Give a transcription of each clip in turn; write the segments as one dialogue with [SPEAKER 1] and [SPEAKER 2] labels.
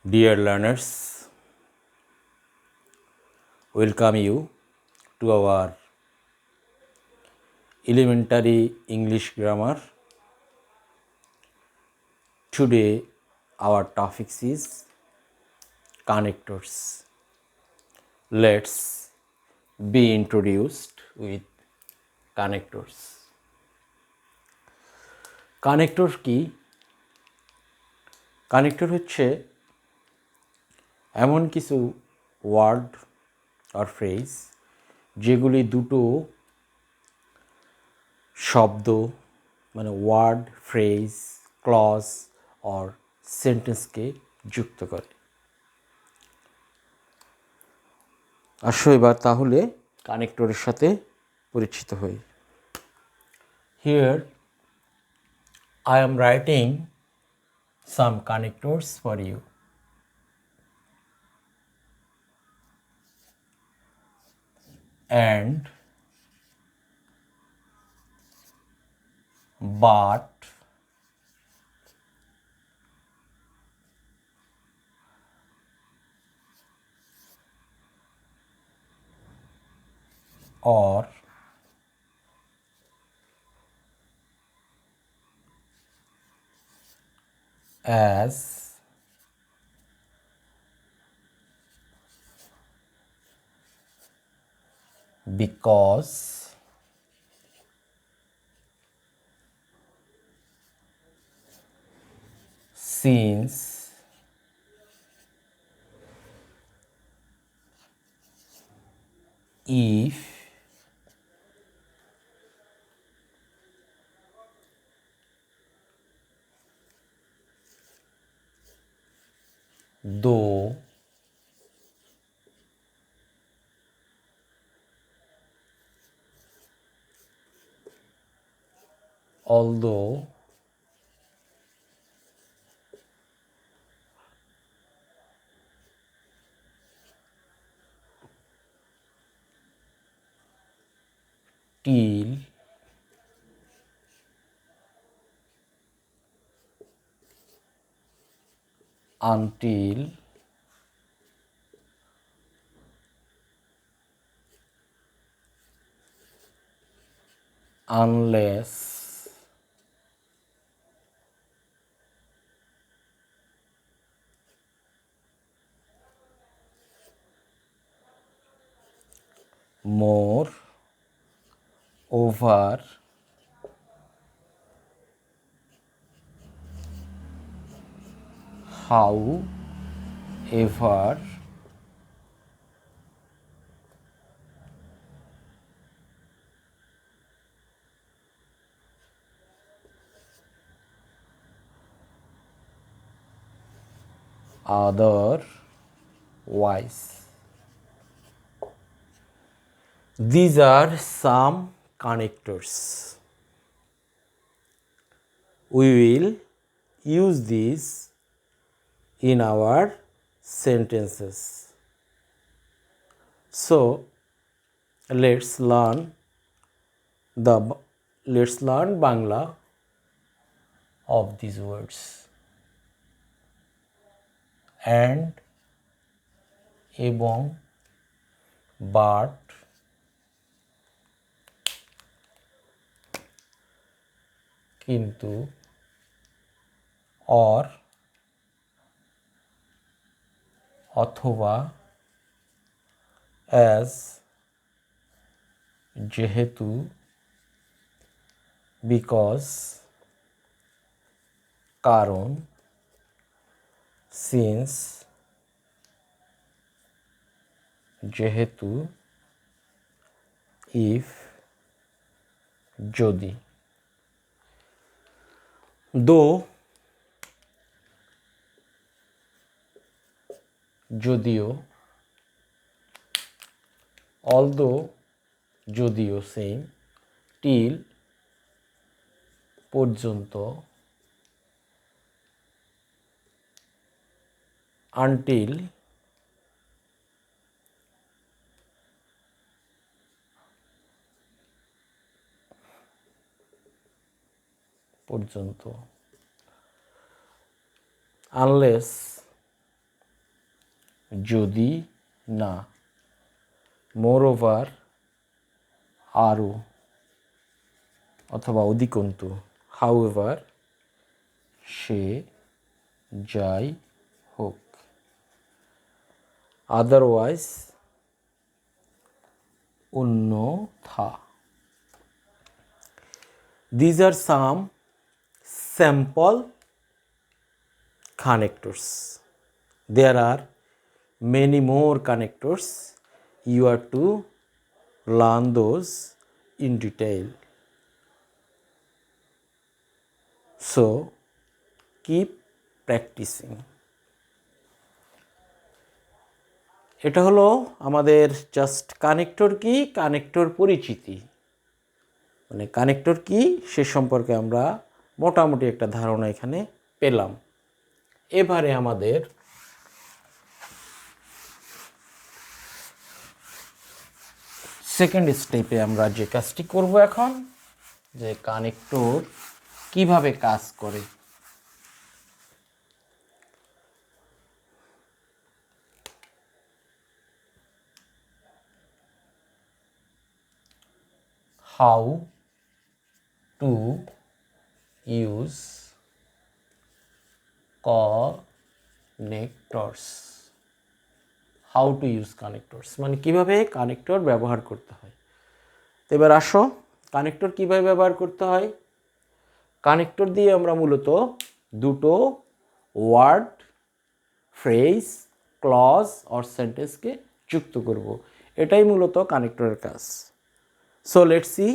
[SPEAKER 1] Dear learners, welcome you to our elementary English grammar. Today our topic is connectors. Let's be introduced with connectors. Connector কি? Connector হচ্ছে এমন কিছু word আর phrase যেগুলি দুটো শব্দ মানে ওয়ার্ড ফ্রেজ ক্লজ অর সেন্টেন্সকে যুক্ত করে। আসো এবার তাহলে কানেক্টরের সাথে পরিচিত হই। Here I am writing some connectors for you. And, but, or, as, because, since, if, though, although, till, until, unless, more, over, how, ever, otherwise. These are some connectors. We will use these in our sentences. So let's learn Bangla of these words. And, এবং, but, কিন্তু, or, অথবা, as, যেহেতু, because, কারণ, since, যেহেতু, if, যদি। though, যদিও, although, যদিও same, till, পর্যন্ত, until, পর্যন্ত, unless, যদি না, মোরওভার আরও অথবা অধিকন্তু, হাউএভার সে যাই হোক, আদারওয়াইজ অন্যথা। These are some sample connectors. There are many more connectors. You are to learn those in detail. So keep practicing. এটা হলো আমাদের জাস্ট কানেক্টর কি, কানেক্টর পরিচিতি, মানে কানেক্টর কি সে সম্পর্কে আমরা মোটামুটি একটা ধারণা এখানে পেলাম। এবারে আমাদের সেকেন্ড স্টেপে আমরা যে কাজটি করব এখন, যে কানেক্টর কিভাবে কাজ করে। How to use connectors. How to use connectors মানে কিভাবে কানেক্টর ব্যবহার করতে হয়। তো এবার আসো, কানেক্টর কিভাবে ব্যবহার করতে হয়। কানেক্টর দিয়ে আমরা মূলত দুটো ওয়ার্ড, ফ্রেজ, ক্লজ অর সেন্টেন্সকে যুক্ত করব, এটাই মূলত কানেক্টরের কাজ। So let's see.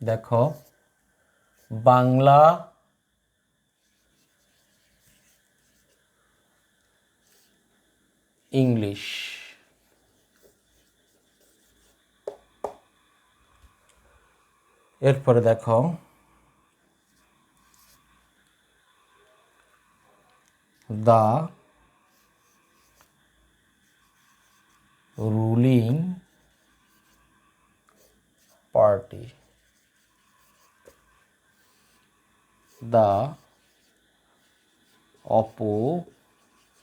[SPEAKER 1] দেখো, বাংলা ইংলিশ, এরপরে দেখো the ruling party, the opposition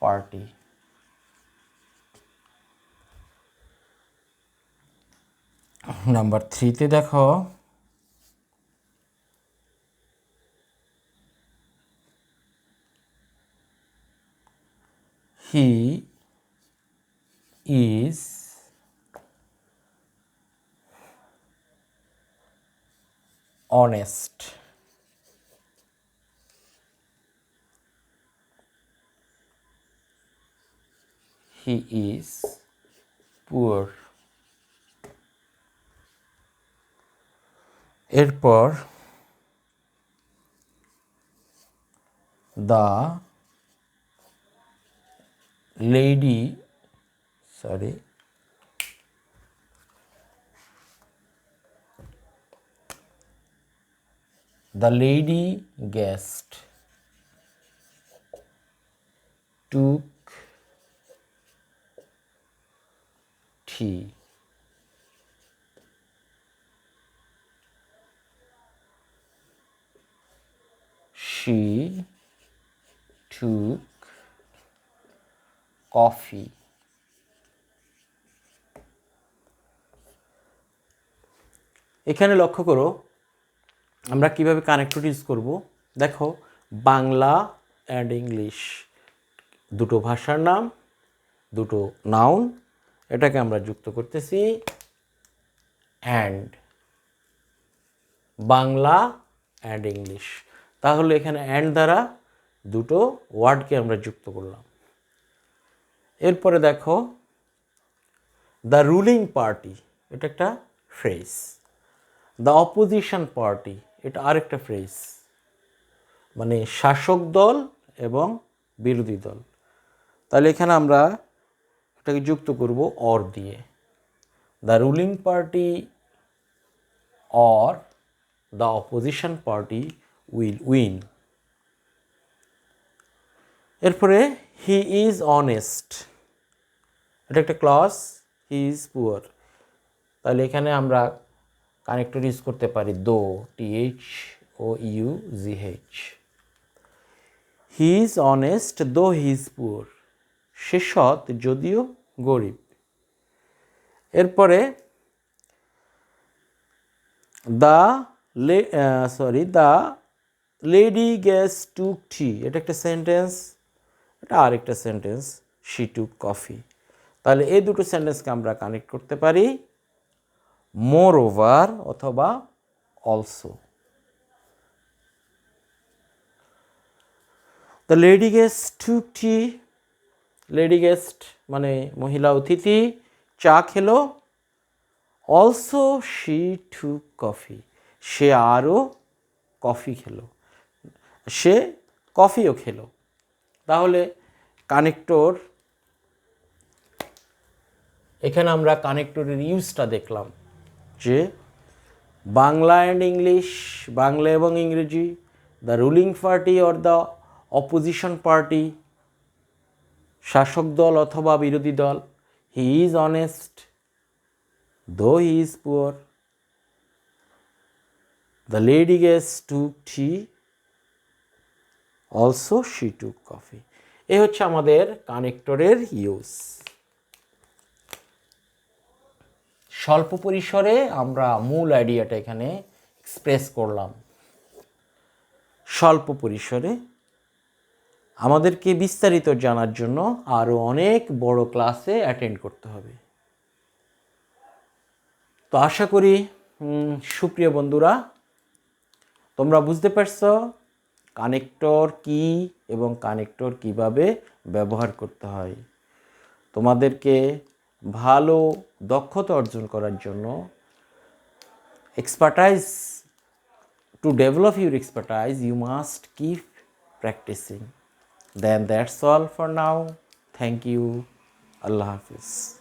[SPEAKER 1] party. Number 3-তে দেখো he is honest. He is poor. এরপর the lady, the lady guest took tea. She took coffee. এখানে লক্ষ্য করো আমরা কিভাবে কানেক্টর ইউজ করব। দেখো, বাংলা অ্যান্ড ইংলিশ, দুটো ভাষার নাম, দুটো নাউন, এটাকে আমরা যুক্ত করতেছি অ্যান্ড, বাংলা অ্যান্ড ইংলিশ। তাহলে এখানে অ্যান্ড দ্বারা দুটো ওয়ার্ডকে আমরা যুক্ত করলাম। এরপরে দেখো দ্য রুলিং পার্টি, এটা একটা ফ্রেজ। দ্য অপোজিশন পার্টি, এটা আরেকটা ফ্রেজ, মানে শাসক দল এবং বিরোধী দল। তাহলে এখানে আমরা এটাকে যুক্ত করব অর দিয়ে। The ruling party or the opposition party will win. এরপরে হি ইজ অনেস্ট, এটা একটা ক্লজ, হি ইজ পুয়ার। তাহলে এখানে আমরা কানেক্টর ইউজ করতে পারি দো, TH OUGH. He is honest though he is poor, সে সৎ যদিও গরিব। এরপরে দ্য লেডি গেস টুক টি, এটা একটা সেন্টেন্স, এটা আরেকটা সেন্টেন্স, শি টুক কফি। তাহলে এই দুটো সেন্টেন্সকে আমরা কানেক্ট করতে পারি মোর ওভার অথবা also. The lady guest took T, lady guest মানে মহিলা অতিথি চা খেলো। অলসো শি টুক কফি, সে আরও কফি খেলো, সে কফিও খেলো। তাহলে কানেক্টর, এখানে আমরা কানেক্টরের ইউজটা দেখলাম যে বাংলা অ্যান্ড ইংলিশ, বাংলা এবং ইংরেজি, the ruling party or the opposition party, শাসক দল অথবা বিরোধী দল, he is honest though he is poor, the lady guess took tea, also she took coffee. এ হচ্ছে আমাদের কানেক্টরের ইউজ। স্বল্প পরিসরে আমরা মূল আইডিয়াটা এখানে এক্সপ্রেস করলাম। স্বল্প পরিসরে আমাদেরকে বিস্তারিত জানার জন্য আরও অনেক বড় ক্লাসে অ্যাটেন্ড করতে হবে। তো আশা করি সুপ্রিয় বন্ধুরা তোমরা বুঝতে পারছো কানেক্টর কি এবং কানেক্টর কিভাবে ব্যবহার করতে হয়। তোমাদেরকে ভালো দক্ষতা অর্জন করার জন্য expertise, to develop your expertise you must keep practicing. Then that's all for now. Thank you. Allah Hafiz.